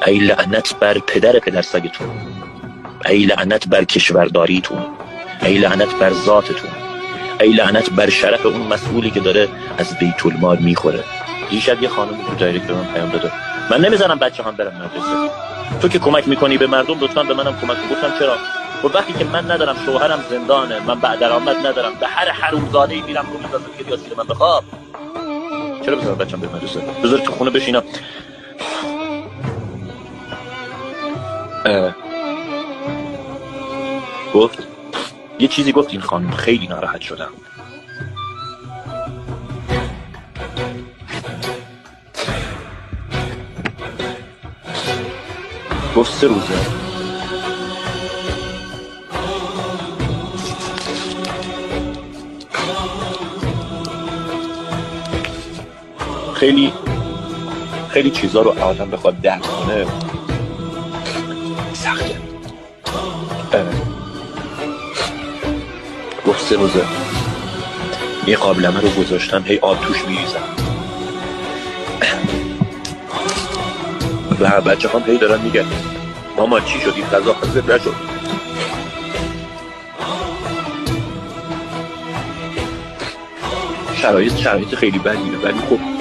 ای لعنت بر پدر سگتون، ای لعنت بر کشورداریتون، ای لعنت بر ذاتتون، ای لعنت بر شرف اون مسئولی که داره از بیت المال میخوره. دیشب یه خانم تو دایرکت به من پیام داده من نمیذارم بچه هم برم مدرسه، تو که کمک میکنی به مردم لطفا به منم کمک کن. گفتم چرا؟ و وقتی که من ندارم، شوهرم زندانه، من بعد درآمد ندارم، به هر حرومزاده‌ای میرم رو میندازم که بیا زیر من بخواب، چرا بذارم بچه‌م بره مدرسه؟ بذار تو خونه بشینم. گفت یه چیزی گفت این خانم، خیلی ناراحت شدم. گفت 3 روزه خیلی چیزا رو آدم بخواد درک کنه سخته. گفت 3 روزه یه قابلمه رو گذاشتم، هی آب توش میریزم و بچه هم هی دارن میگن مامان چی شدی؟ غذا حاضر نشد. شرایط خیلی بدیه، ولی خب